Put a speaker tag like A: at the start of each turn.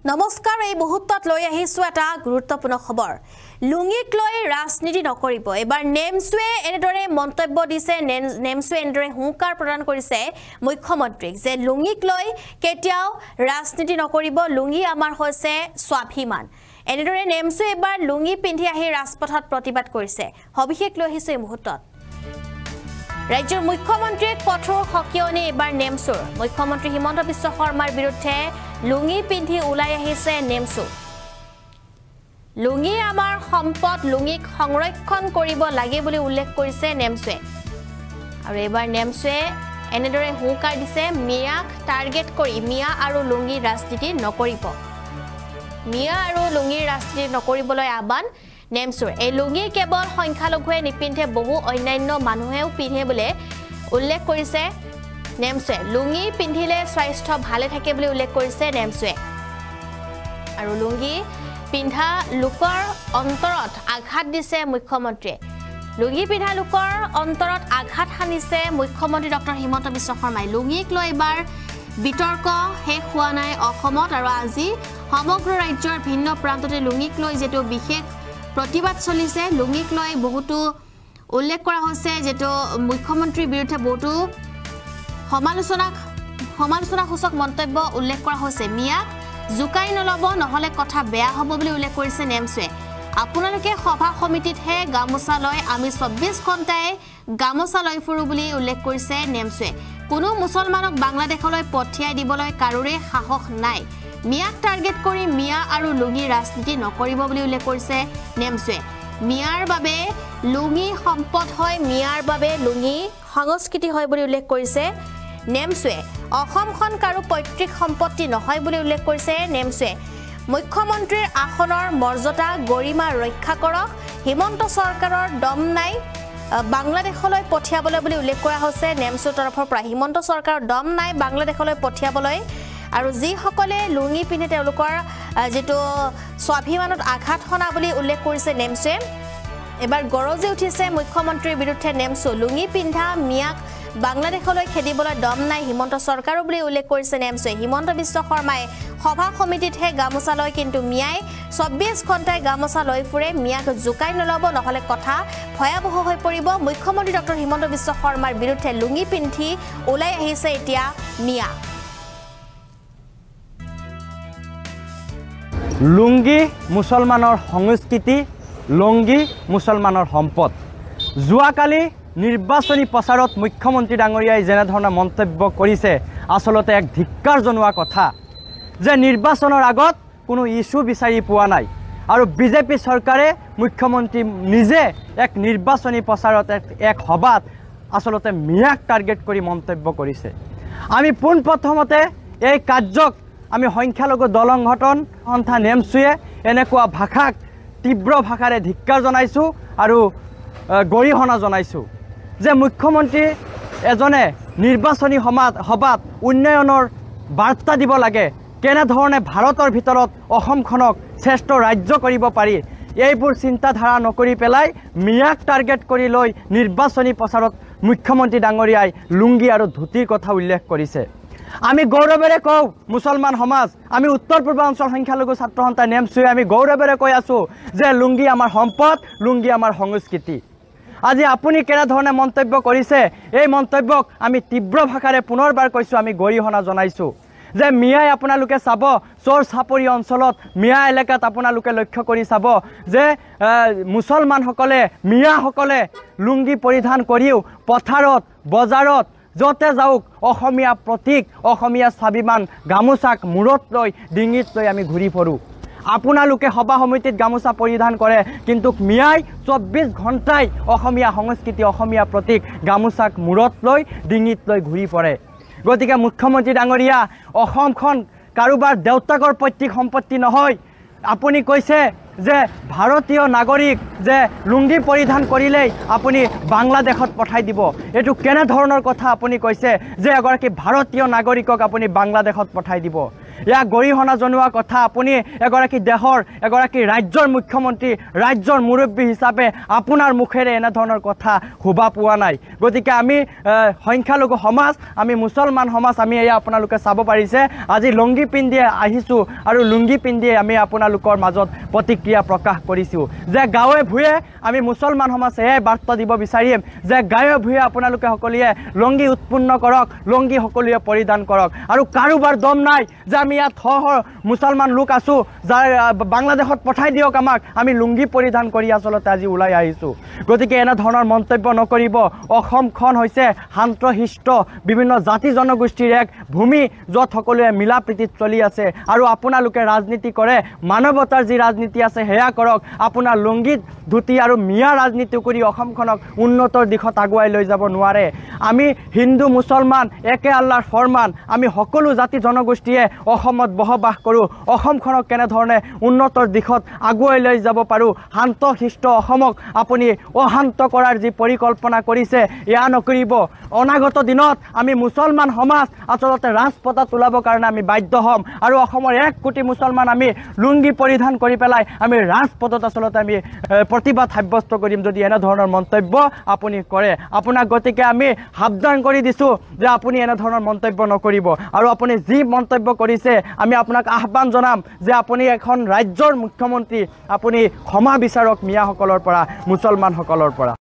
A: নমস্কাৰ এই মুহূৰ্তত লৈ আহিছো এটা গুৰুত্বপূৰ্ণ খবৰ লুঙিক লৈ ৰাজনীতি নকৰিব এবাৰ নেমছৱে এনেদৰে মন্তব্য দিছে নেমছৱে এনেদৰে হুংকাৰ প্ৰদান কৰিছে মুখ্যমন্ত্ৰীক যে লুঙিক লৈ কেতিয়াও ৰাজনীতি নকৰিব লুঙি আমাৰ হৈছে স্বাভিমান এনেদৰে নেমছৱে এবাৰ লুঙি পিন্ধি আহি ৰাজপথত প্ৰতিবাদ কৰিছে সবিশেষ লৈ আহিছো এই মুহূৰ্তত ৰাজ্যৰ মুখ্যমন্ত্ৰীক কঠোৰ হকিয়নি এবাৰ নেমছৰ মুখ্যমন্ত্ৰী হিমন্ত বিশ্ব শৰ্মাৰ বিৰুদ্ধে লুঙি পিন্ধি ওলাই আহিছে নেমছু লুঙি আমাৰ সম্পদ লুঙিক সংৰক্ষণ কৰিব লাগে বুলি উল্লেখ কৰিছে নেমছৱে আৰু এবাৰ নেমছৱে এনেদৰে হুংকাৰ দিছে মিয়াক টাৰ্গেট কৰি মিয়া আৰু লুঙি ৰাজনীতি নকৰিব মিয়া আৰু লুঙিৰ ৰাজনীতি নকৰিবলৈ আহ্বান নেমছৰ এই লুঙি কেৱল সংখ্যালঘুৱে নিপিন্ধে বহু অন্যান্য মানুহেও পিন্ধে বুলি উল্লেখ কৰিছে নেমছৱে লুঙি পিন্ধিলে স্বাস্থ্য ভালে থাকে বুলি উল্লেখ কৰিছে নেমছৱে আৰু লুঙি পিন্ধা লোকৰ অন্তৰত আঘাত দিছে মুখ্যমন্ত্ৰীয়ে লুঙি পিন্ধা লোকৰ অন্তৰত আঘাত হানিছে মুখ্যমন্ত্ৰী ডক্টৰ হিমন্ত বিশ্ব শৰ্মাই লুঙিক লৈ এবাৰ বিতৰ্ক শেষ হোৱা নাই অসমত আৰু আজি সমগ্ৰ ৰাজ্যৰ ভিন্ন প্ৰান্ততে লুঙিক লৈ যেটো বিশেষ প্ৰতিবাদ চলিছে লুঙিক লৈ বহুতো উল্লেখ কৰা হৈছে যেটো মুখ্যমন্ত্ৰীৰ বিৰুদ্ধে বহুতো সমালোচনাসূচক মন্তব্য উল্লেখ কৰা হৈছে মিয়াক জুকাই নলব নহলে কথা বেয়া হ'ব বুলি উল্লেখ কৰিছে নেমছৱে আপোনালোকে সভা সমিতিতহে গামোচা লয় আমি 24 ঘণ্টাই গামোচা লৈ ফুৰো বুলি উল্লেখ কৰিছে নেমছৱে কোনো মুছলমানক বাংলাদেশলৈ পঠিয়াই দিবলৈ কাৰোৰে সাহস নাই মিয়াক টাৰ্গেট কৰি মিয়া আৰু লুঙি ৰাজনীতি নকৰিব বুলি উল্লেখ কৰিছে নেমছৱে মিয়াৰ বাবে লুঙি সম্পদ হয় মিয়াৰ বাবে লুঙি সংস্কৃতি হয় বুলি উল্লেখ কৰিছে নেমছৱে অসমখন কাৰো পৈতৃক সম্পত্তি নহয় বুলি উল্লেখ কৰিছে নেমছৱে মুখ্যমন্ত্ৰীৰ আসনৰ মৰ্যাদা গৰিমা ৰক্ষা কৰক হিমন্ত চৰকাৰৰ দম নাই বাংলাদেশলৈ পঠিয়াবলৈ বুলি উল্লেখ কৰা হৈছে নেমছৰ তৰফৰ পৰা হিমন্ত চৰকাৰৰ দম নাই বাংলাদেশলৈ পঠিয়াবলৈ আৰু যি সকলে লুঙি পিন্ধে তেওঁলোকৰ যেটো স্বাভিমানত আঘাত হনা বুলি উল্লেখ কৰিছে নেমছৱে এবাৰ গৰজি উঠিছে মুখ্যমন্ত্ৰীৰ বিৰুদ্ধে নেমছু লুঙি পিন্ধা মিয়াক বাংলাদেশলৈ খেদিবলৈ দম নাই হিমন্ত চৰকাৰ বুলি উল্লেখ কৰিছে নেমছৱে হিমন্ত বিশ্ব শৰ্মাই সভা সমিতিতহে গামোচা লয় কিন্তু মিয়াই 24 ঘণ্টাই গামোচা লৈ ফুৰে মিয়াক জুকাই নলব নহলে কথা ভয়াবহ হৈ পৰিব মুখ্যমন্ত্ৰী ডক্টৰ হিমন্ত বিশ্ব শৰ্মাৰ বিৰুদ্ধে লুঙি পিন্ধি ওলাই আহিছে এতিয়া মিয়া
B: লুঙ্গি মুছলমানৰ সংস্কৃতি লুঙ্গি মুছলমানৰ সম্পদ যোৱাকালি নিৰ্বাচনী প্ৰচাৰত মুখ্যমন্ত্ৰী ডাঙৰীয়াই যেনে ধৰণৰ মন্তব্য কৰিছে আসলতে এক ধিক্কাৰ জনোৱা কথা যে নিৰ্বাচনৰ আগত কোনো ইস্যু বিচাৰি পোৱা নাই আৰু বিজেপি চৰকাৰে মুখ্যমন্ত্ৰী নিজে এক নিৰ্বাচনী প্ৰচাৰত এক সভাত আসলতে মিয়াক টাৰ্গেট কৰি মন্তব্য কৰিছে আমি পোনপ্ৰথমতে এই কাৰ্যক আমি সংখ্যালঘু দল সংগঠন সন্থা নেমছুৱে এনেকুৱা ভাষাক তীব্ৰ ভাষাৰে ধিক্কাৰ জনাইছো আৰু গৰিহণা জনাইছো যে মুখ্যমন্ত্ৰী এজনে নিৰ্বাচনী সভাত উন্নয়নৰ বাৰ্তা দিব লাগে কেনে ধৰণে ভাৰতৰ ভিতৰত অসমখনক শ্ৰেষ্ঠ ৰাজ্য কৰিব পাৰি এইবোৰ চিন্তাধাৰা নকৰি পেলাই মিয়াক টাৰ্গেট কৰি লৈ নিৰ্বাচনী প্ৰচাৰত মুখ্যমন্ত্ৰী ডাঙৰীয়াই লুঙ্গি আৰু ধুতিৰ কথা উল্লেখ কৰিছে আমি গৌৰৱেৰে কওঁ মুছলমান সমাজ আমি উত্তৰ পূৰ্বাঞ্চল সংখ্যালঘু ছাত্ৰ সন্থা নেমছুৱে আমি গৌৰৱেৰে কৈ আছো যে লুঙ্গি আমাৰ সম্পদ লুঙ্গি আমাৰ সংস্কৃতি আজি আপুনি কেনে ধৰণে মন্তব্য কৰিছে এই মন্তব্যক আমি তীব্ৰ ভাষাৰে পুনৰবাৰ কৈছো আমি গৰিহণা জনাইছো যে মিয়াই আপোনালোকে চাব চোৰ চাপৰি অঞ্চলত মিয়া এলেকাত আপোনালোকে লক্ষ্য কৰি চাব যে মুছলমানসকলে মিয়াসকলে লুঙ্গি পৰিধান কৰিও পথাৰত বজাৰত যতে যাওক অসমীয়া প্ৰতীক অসমীয়া স্বাভিমান গামোচাক মূৰত লৈ ডিঙিত লৈ আমি ঘূৰি ফুৰো আপোনালোকে সভা সমিতিত গামোচা পৰিধান কৰে কিন্তু মিয়াই 24 ঘণ্টাই অসমীয়া সংস্কৃতি অসমীয়া প্ৰতীক গামোচাক মূৰত লৈ ডিঙিত লৈ ঘূৰি ফুৰে গতিকে মুখ্যমন্ত্ৰী ডাঙৰীয়া অসমখন কাৰোবাৰ দেউতাকৰ পৈতৃক সম্পত্তি নহয় আপুনি কৈছে যে ভাৰতীয় নাগৰিক যে লুঙ্গি পৰিধান কৰিলেই আপুনি বাংলাদেশত পঠাই দিব এটো কেনে ধৰণৰ কথা আপুনি কৈছে যে এগৰাকী ভাৰতীয় নাগৰিকক আপুনি বাংলাদেশত পঠাই দিব ইয়াক গৰিহণা জনোৱা কথা আপুনি এগৰাকী দেশৰ এগৰাকী ৰাজ্যৰ মুখ্যমন্ত্ৰী ৰাজ্যৰ মুৰব্বী হিচাপে আপোনাৰ মুখেৰে এনেধৰণৰ কথা শোভা পোৱা নাই গতিকে আমি সংখ্যালঘু সমাজ আমি মুছলমান সমাজ আমি এয়া আপোনালোকে চাব পাৰিছে আজি লুংগি পিন্ধিয়ে আহিছোঁ আৰু লুংগি পিন্ধিয়ে আমি আপোনালোকৰ মাজত প্ৰতিক্ৰিয়া প্ৰকাশ কৰিছোঁ যে গাঁৱে ভূঞে আমি মুছলমান সমাজ এয়াই বাৰ্তা দিব বিচাৰিম যে গাঁৱে ভূঞে আপোনালোকে সকলোৱে লুংগি উৎপন্ন কৰক লুংগি সকলোৱে পৰিধান কৰক আৰু কাৰোবাৰ দম নাই যে আমি ইয়াত মুছলমান লোক আছোঁ যাৰ বাংলাদেশত পঠাই দিয়ক আমাক আমি লুংগি পৰিধান কৰি আচলতে আজি ওলাই আহিছোঁ গতিকে এনেধৰণৰ মন্তব্য নকৰিব অসমখন হৈছে শান্তশিষ্ট বিভিন্ন জাতি জনগোষ্ঠীৰ এক ভূমি য'ত সকলোৱে মিলা প্ৰীতিত চলি আছে আৰু আপোনালোকে ৰাজনীতি কৰে মানৱতাৰ যি ৰাজনীতি আছে সেয়া কৰক আপোনাৰ লুংগিত ধুতি আৰু মিয়া ৰাজনীতি কৰি অসমখনক উন্নতৰ দিশত আগুৱাই লৈ যাব নোৱাৰে আমি হিন্দু মুছলমান একে আল্লাহৰ ফৰমান আমি সকলো জাতি জনগোষ্ঠীয়ে অসমত বসবাস কৰোঁ অসমখনক কেনেধৰণে উন্নতৰ দিশত আগুৱাই লৈ যাব পাৰোঁ শান্তশিষ্ট অসমক আপুনি অশান্ত কৰাৰ যি পৰিকল্পনা কৰিছে এয়া নকৰিব অনাগত দিনত আমি মুছলমান সমাজ আচলতে ৰাজপথত ওলাবৰ কাৰণে আমি বাধ্য হ'ম আৰু অসমৰ 1 কোটি মুছলমান আমি লুংগি পৰিধান কৰি পেলাই আমি ৰাজপথত আচলতে আমি প্ৰতিবাদ সাব্যস্ত কৰিম যদি এনেধৰণৰ মন্তব্য আপুনি কৰে আপোনাক গতিকে আমি সাৱধান কৰি দিছোঁ যে আপুনি এনেধৰণৰ মন্তব্য নকৰিব আৰু আপুনি যি মন্তব্য কৰিছে আমি আপোনাক আহ্বান জনাম যে আপুনি এখন ৰাজ্যৰ মুখ্যমন্ত্ৰী আপুনি ক্ষমা বিচাৰক মিয়াসকলৰ পৰা মুছলমানসকলৰ পৰা